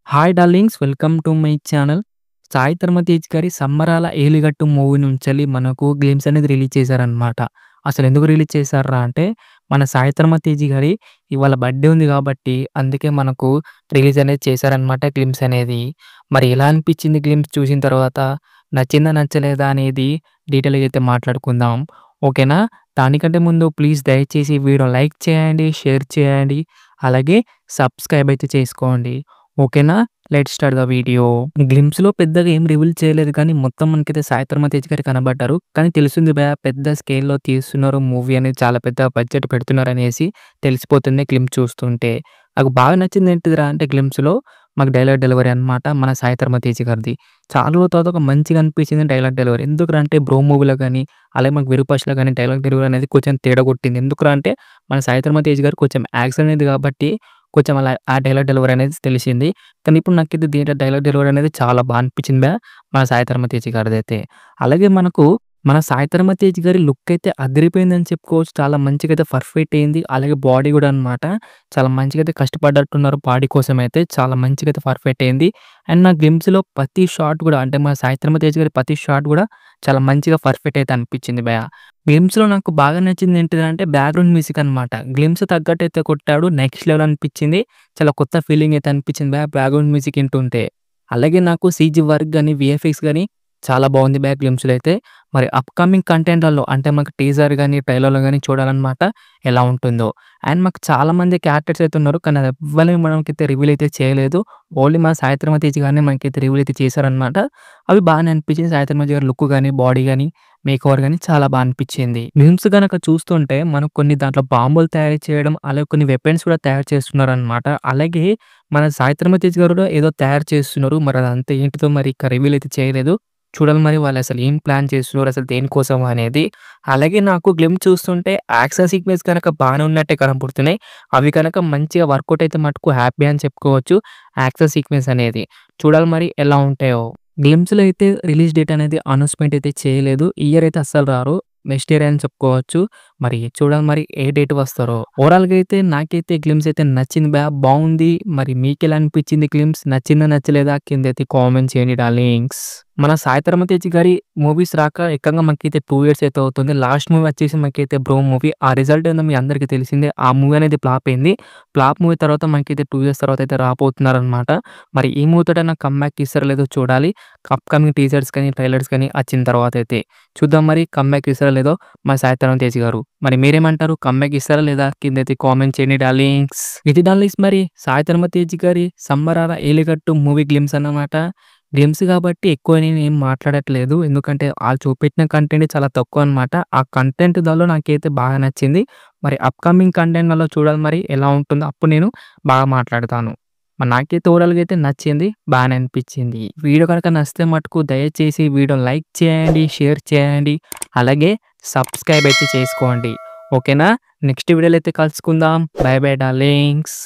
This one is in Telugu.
Hi darlings, welcome to my channel. Sai Dharam Tej గారి 'సంబరాల ఏలిగట్టు' మూవీ నుంచెల్లి మనకు గ్లిమ్స్ అనేది రిలీజ్ చేశారనమాట. అసలెందుకు రిలీజ్ చేశార్రా అంటే, మన సాయి ధరమ్ తేజ్ గారి ఇవాళ బర్త్‌డే ఉంది గాబట్టి, అందుకే మనకు రిలీజ్ అనేది చేశారనమాట గ్లిమ్స్ అనేది. మరి ఎలా అనిపిచ్చింది గ్లిమ్స్ చూసిన తర్వాత? నచ్చిందా? నచ్చలేదా? అనేది డీటెయిల్‌గా అయితే మాట్లాడుకుందాం. ఓకేనా? దానికంటే ముందు ప్లీజ్ దయచేసి వీడియో లైక్ చేయండి, షేర్ చేయండి, అలాగే సబ్స్క్రైబ్ అయితే చేసుకోండి. ఓకేనా? Let's start the video. గ్లిమ్స్‌లో పెద్దగా ఏం రివీల్ చేయలేదు కానీ, మొత్తం మనకైతే సాయి ధరమ్ తేజ్ గారు కనబడ్డారు. కానీ తెలిసింది పెద్ద స్కేల్‌లో తీస్తున్నారు మూవీ అనేది, చాలా పెద్ద బడ్జెట్ పెడుతున్నారనేసి తెలిసిపోతుంది గ్లిమ్స్ చూస్తుంటే. నాకు బాగా నచ్చింది ఏంటిదిరా అంటే గ్లిమ్స్‌లో మాకు డైలాగ్ డెలివరీ అనమాట మన సాయి ధరమ్ తేజ్ గారిది. చాలా రోజుల తర్వాత ఒక మంచిగా అనిపించింది డైలాగ్ డెలివరీ. ఎందుకురా అంటే 'బ్రో' మూవీలో గాని, అలాగే మనకు 'విరూపాక్ష'లో గాని డైలాగ్ డెలివరీ అనేది కొంచెం తేడా కొట్టింది. ఎందుకురా అంటే మన సాయి ధరమ్ తేజ్ గారు కొంచెం యాక్షన్ అనేది కాబట్టి కొంచెం అలా ఆ డైలాగ్ డెలివరీ అనేది తెలిసింది. కానీ ఇప్పుడు నాకైతే దీంట్లో డైలాగ్ డెలివరీ అనేది చాలా అనిపించింది మన సాయి ధరమ్ తేజ్ గారిదైతే. అలాగే మనకు మన సాయి ధరమ్ తేజ్ గారి లుక్ అయితే అదిరిపోయిందని చెప్పుకోవచ్చు. చాలా మంచిగా అయితే పర్ఫెక్ట్ అయింది. అలాగే బాడీ గూడా అనమాట. చాలా మంచిగా అయితే కష్టపడ్డట్టున్నారు బాడీ కోసమైతే. చాలా మంచిగా అయితే పర్ఫెక్ట్ అయింది. అండ్ నా గ్లిమ్స్‌లో ప్రతి షాట్ గూడా అంటే మన సాయి ధరమ్ తేజ్ గారి ప్రతి షాట్ గూడా చాలా మంచిగా పర్ఫెక్ట్ అయితే అనిపించింది భయ్యా. గ్లిమ్స్‌లో నాకు బాగా నచ్చింది ఏంటిదంటే బ్యాక్‌గ్రౌండ్ మ్యూజిక్ అనమాట. గ్లిమ్స్ తగ్గట్టయితే కొట్టాడు. నెక్స్ట్ లెవెల్ అనిపించింది. చాలా కొత్త ఫీలింగ్ అయితే అనిపించింది బ్యాక్‌గ్రౌండ్ మ్యూజిక్ ఇంటుంటే. అలాగే నాకు సీజీ వర్క్ గాని, వీఎఫ్ఎక్స్ గాని చాలా బాగుంది గ్లిమ్స్‌లో అయితే. మరి అప్‌కమింగ్ కంటెంట్‌లలో అంటే మనకు టీజర్ గాని, ట్రైలర్‌లో గాని చూడాలన్నమాట ఎలా ఉంటుందో. అండ్ మాకు చాలా మంది క్యారెక్టర్స్ అయితే ఉన్నారు. కానీ అది ఎవ్వరిని మనకైతే రివీల్ అయితే చేయలేదు. ఓన్లీ మన సాయి ధరమ్ తేజ్ గారిని మనకైతే రివీల్ అయితే చేశారన్నమాట. అవి బాగానే అనిపించింది. సాయి ధరమ్ తేజ్ గారి లుక్ గాని, బాడీ గాని, మేకోవర్ గాని చాలా అనిపించింది. మీమ్స్ గనక చూస్తుంటే మనకు కొన్ని దాంట్లో బాంబులు తయారు చేయడం, అలాగే కొన్ని వెపన్స్ కూడా తయారు చేస్తున్నారనమాట. అలాగే మన సాయి ధరమ్ తేజ్ గారు కూడా ఏదో తయారు చేస్తున్నారు. మరి అదంతా ఏంటిదో మరి ఇంకా రివీల్ అయితే చేయలేదు. చూడాలి మరి వాళ్ళసలు ఏం ప్లాన్ చేస్తున్నారు, అసలు దేనికోసం అనేది. అలాగే నాకు గ్లిమ్స్ చూస్తుంటే యాక్షన్ సీక్వెన్స్ గనక బానే ఉన్నట్టే కనపడుతున్నాయి. అవి కనుక మంచిగా వర్కౌట్ అయితే మటుకు హ్యాపీ అని చెప్పుకోవచ్చు. యాక్షన్ సీక్వెన్స్ అనేది. చూడాలి మరి ఎలా ఉంటాయో. గ్లిమ్స్‌లో అయితే రిలీజ్ డేట్ అనేది అనౌన్స్‌మెంట్ అయితే చేయలేదు. ఈ ఇయర్ అయితే అస్సలు రారు. నెక్స్ట్ ఇయర్ అని చెప్పుకోవచ్చు. మరి చూడాలి మరి ఏ డేట్ వస్తారో. ఓవరాల్‌గా అయితే నాకైతే గ్లిమ్స్ అయితే నచ్చింది బావుంది. మరి మీకెలా అనిపించింది గ్లిమ్స్? నచ్చిందా? నచ్చలేదా? కిందైతే కామెంట్ చేయండి డార్లింగ్స్. మన సాయి ధరమ్ తేజ్ గారి మూవీస్ రాక ఏకంగా మనకైతే 2 ఇయర్స్ అయితే అవుతుంది. లాస్ట్ మూవీ వచ్చేసి మనకైతే 'బ్రో' మూవీ. ఆ రిజల్ట్ ఏందో మీ అందరికీ తెలిసిందే. ఆ మూవీ అనేది ఫ్లాప్ అయింది. ఫ్లాప్ మూవీ తర్వాత మనకైతే 2 ఇయర్స్ తర్వాత అయితే రాబోతున్నారనమాట. మరి ఈ మూవీతోటైనా కమ్‌బ్యాక్ ఇస్తారో లేదో చూడాలి. అప్‌కమింగ్ టీజర్స్ కానీ, ట్రైలర్స్ కానీ వచ్చిన తర్వాత అయితే. చూద్దాం మరి కమ్‌బ్యాక్ ఇస్తారో లేదో మన సాయి ధరమ్ తేజ్ గారు. మరి మీరేమంటారు? కమ్‌బ్యాక్ ఇస్తారా లేదా? కిందైతే కామెంట్ చేయండి డార్లింగ్స్. ఇది డార్లింగ్స్ మరి సాయి ధరమ్ తేజ్ గారి 'సంబరాల ఏలిగట్టు' మూవీ గ్లిమ్స్ అన్నమాట. గ్లిమ్స్ కాబట్టి ఎక్కువ నేనేం మాట్లాడట్లేదు. ఎందుకంటే ఆళ్ళు చూపెట్టిన కంటెంట్ చాలా తక్కువ అనమాట. ఆ కంటెంట్ దానిలో నాకైతే బాగా నచ్చింది. మరి అప్‌కమింగ్ కంటెంట్‌లలో చూడాలి మరి ఎలా ఉంటుందో అప్పుడు నేను బాగా మాట్లాడతాను. మరి నాకైతే ఓవరాల్‌గా అయితే నచ్చింది. బానే అనిపించింది. వీడియో కనుక నచ్చితే మటుకు దయచేసి వీడియో లైక్ చేయండి, షేర్ చేయండి, అలాగే సబ్స్క్రైబ్ అయితే చేసుకోండి. ఓకేనా? నెక్స్ట్ వీడియోలో అయితే కలుసుకుందాం. By by darlings.